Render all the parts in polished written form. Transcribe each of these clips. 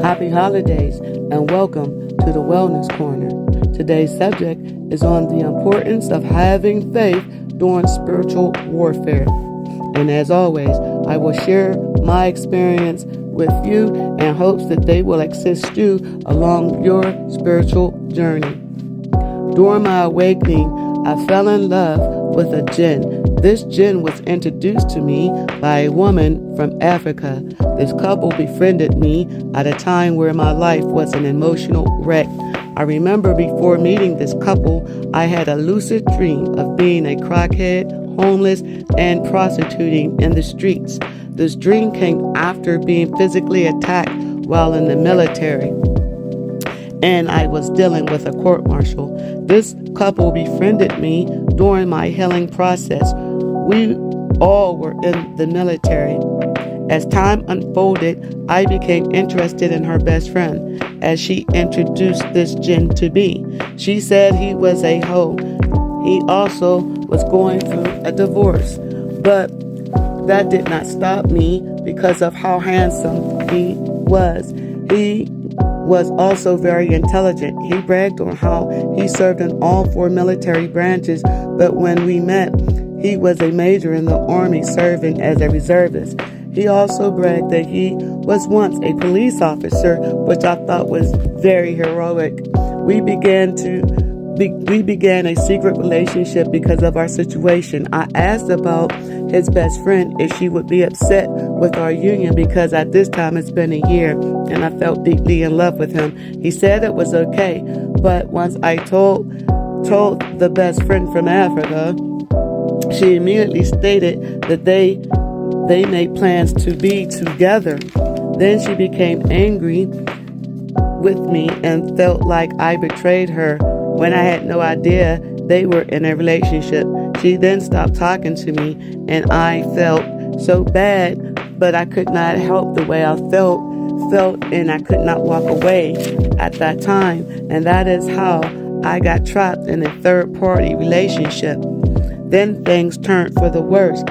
Happy holidays and welcome to the Wellness Corner. Today's subject is on the importance of having faith during spiritual warfare. And as always, I will share my experience with you in hopes that they will assist you along your spiritual journey. During my awakening, I fell in love with a jinn. This jinn was introduced to me by a woman from Africa. This couple befriended me at a time where my life was an emotional wreck. I remember before meeting this couple, I had a lucid dream of being a crackhead, homeless, and prostituting in the streets. This dream came after being physically attacked while in the military, and I was dealing with a court-martial. This couple befriended me during my healing process. We all were in the military. As time unfolded, I became interested in her best friend as she introduced this jinn to me. She said he was a hoe. He also was going through a divorce, but that did not stop me because of how handsome he was. He was also very intelligent. He bragged on how he served in all 4 military branches, but when we met, he was a major in the Army serving as a reservist. He also bragged that he was once a police officer, which I thought was very heroic. We began a secret relationship because of our situation. I asked about his best friend if she would be upset with our union because at this time it's been a year and I felt deeply in love with him. He said it was okay, but once I told the best friend from Africa, she immediately stated that they made plans to be together. Then she became angry with me and felt like I betrayed her when I had no idea they were in a relationship. She then stopped talking to me and I felt so bad, but I could not help the way I felt and I could not walk away at that time. And that is how I got trapped in a third-party relationship. Then things turned for the worse.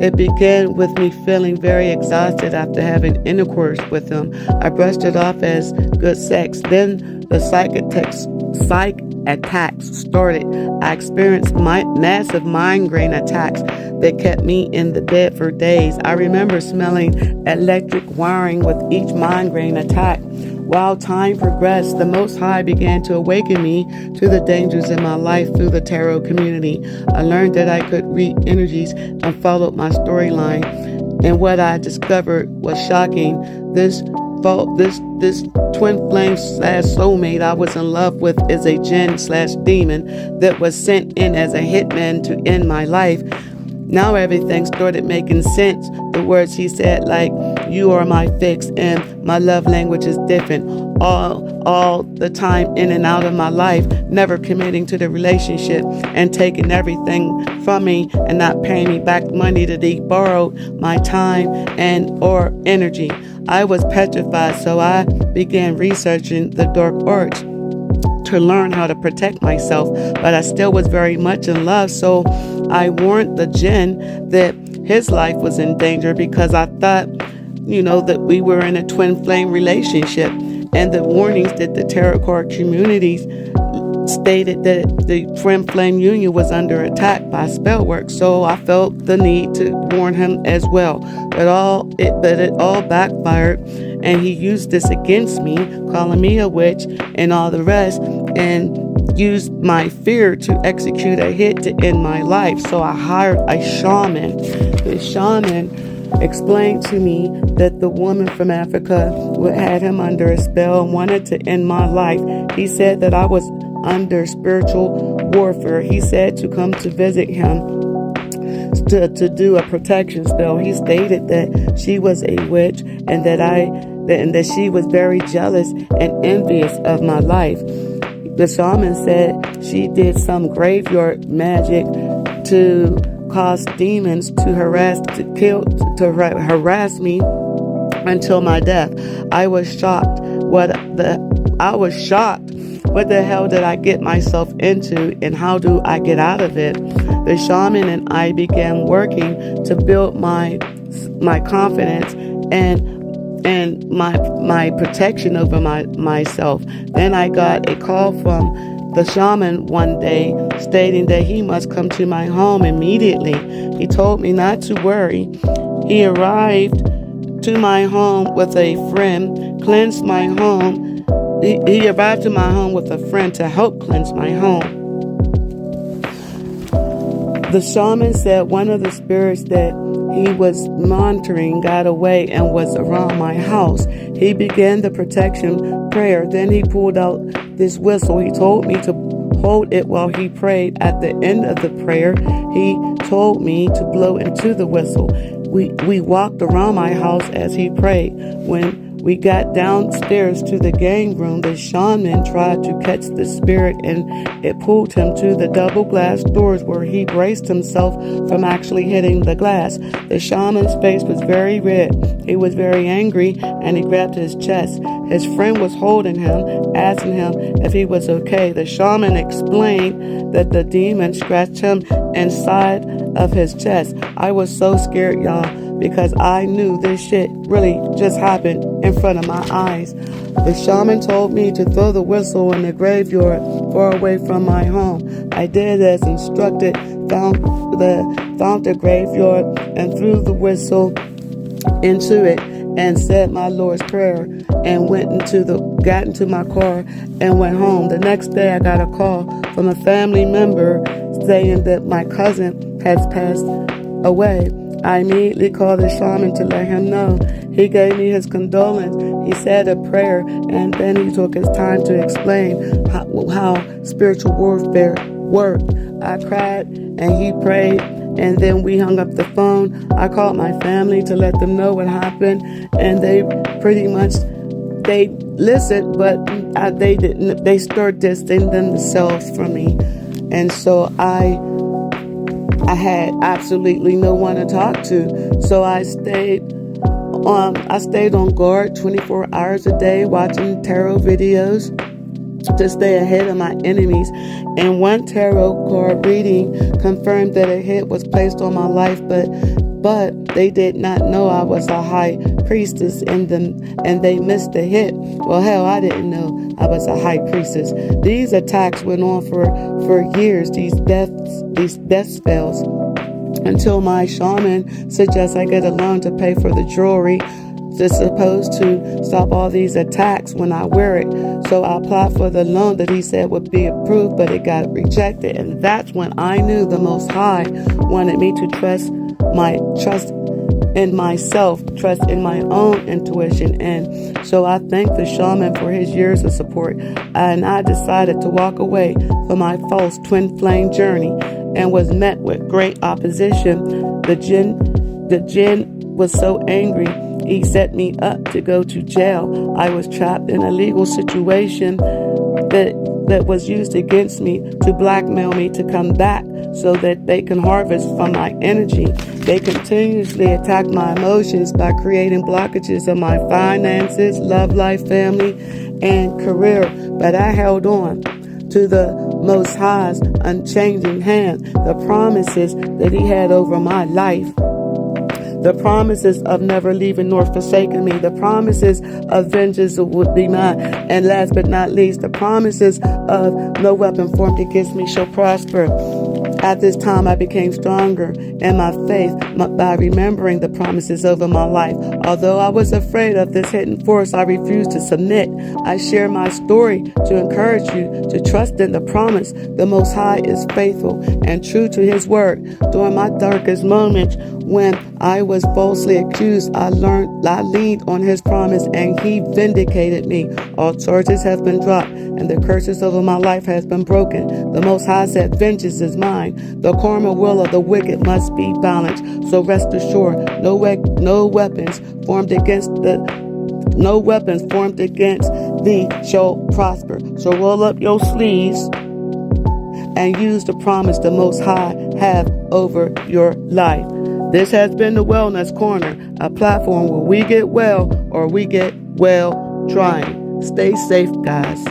It began with me feeling very exhausted after having intercourse with him. I brushed it off as good sex. Then the psych attacks started. I experienced massive migraine attacks that kept me in the bed for days. I remember smelling electric wiring with each migraine attack. While time progressed, the Most High began to awaken me to the dangers in my life through the tarot community. I learned that I could read energies and followed my storyline. And what I discovered was shocking. This twin flame / soulmate I was in love with is a jinn / demon that was sent in as a hitman to end my life. Now everything started making sense. The words he said, like, "You are my fix," and "My love language is different," all the time in and out of my life, never committing to the relationship and taking everything from me and not paying me back money that he borrowed, my time and or energy. I was petrified, so I began researching the dark arts to learn how to protect myself, but I still was very much in love, so I warned the jinn that his life was in danger because I thought, that we were in a twin flame relationship, and the warnings that the tarot card communities stated that the twin flame union was under attack by spell work, so I felt the need to warn him as well. But it all backfired, and he used this against me, calling me a witch and all the rest, and used my fear to execute a hit to end my life. So I hired a shaman. The shaman explained to me that the woman from Africa had him under a spell and wanted to end my life. He said that I was under spiritual warfare. He said to come to visit him to do a protection spell. He stated that she was a witch and that she was very jealous and envious of my life. The shaman said she did some graveyard magic to cause demons to harass me until my death. I was shocked. What the hell did I get myself into, and how do I get out of it? The shaman and I began working to build my confidence, and and my protection over myself. Then I got a call from the shaman one day stating that he must come to my home immediately. He told me not to worry. He arrived to my home with a friend, cleansed my home. He arrived to my home with a friend to help cleanse my home. The shaman said one of the spirits that he was monitoring got away and was around my house. He began the protection prayer. Then he pulled out this whistle. He told me to hold it while he prayed. At the end of the prayer, he told me to blow into the whistle. We walked around my house as he prayed. When we got downstairs to the game room, the shaman tried to catch the spirit, and it pulled him to the double glass doors where he braced himself from actually hitting the glass. The shaman's face was very red. He was very angry, and he grabbed his chest. His friend was holding him, asking him if he was okay. The shaman explained that the demon scratched him inside of his chest. I was so scared, y'all, because I knew this shit really just happened in front of my eyes. The shaman told me to throw the whistle in the graveyard far away from my home. I did as instructed, found the graveyard and threw the whistle into it and said my Lord's Prayer and got into my car and went home. The next day I got a call from a family member saying that my cousin has passed away. I immediately called the shaman to let him know. He gave me his condolence. He said a prayer, and then he took his time to explain how spiritual warfare worked. I cried, and he prayed, and then we hung up the phone. I called my family to let them know what happened, and they pretty much, they listened, but they didn't. They started distancing themselves from me, and so I had absolutely no one to talk to. So I stayed on guard 24 hours a day watching tarot videos to stay ahead of my enemies. And one tarot card reading confirmed that a hit was placed on my life, but they did not know I was a high priestess and they missed the hit. Well, hell, I didn't know I was a high priestess. These attacks went on for years, these death spells, until my shaman suggests I get a loan to pay for the jewelry. It's supposed to stop all these attacks when I wear it. So I applied for the loan that he said would be approved, but it got rejected. And that's when I knew the Most High wanted me to trust in myself, trust in my own intuition. And so I thank the shaman for his years of support. And I decided to walk away from my false twin flame journey and was met with great opposition. The jinn was so angry, he set me up to go to jail. I was trapped in a legal situation that was used against me to blackmail me to come back so that they can harvest from my energy. They continuously attack my emotions by creating blockages of my finances, love life, family, and career. But I held on to the Most High's unchanging hand, the promises that he had over my life. The promises of never leaving nor forsaking me. The promises of vengeance would be mine. And last but not least, the promises of no weapon formed against me shall prosper. At this time, I became stronger in my faith by remembering the promises over my life. Although I was afraid of this hidden force, I refused to submit. I share my story to encourage you to trust in the promise. The Most High is faithful and true to his word. During my darkest moments, when I was falsely accused, I leaned on his promise and he vindicated me. All charges have been dropped and the curses over my life has been broken. The Most High said, vengeance is mine. The karma will of the wicked must be balanced. So rest assured, no weapons formed against thee shall prosper. So roll up your sleeves and use the promise the Most High have over your life. This has been the Wellness Corner, a platform where we get well or we get well trying. Stay safe, guys.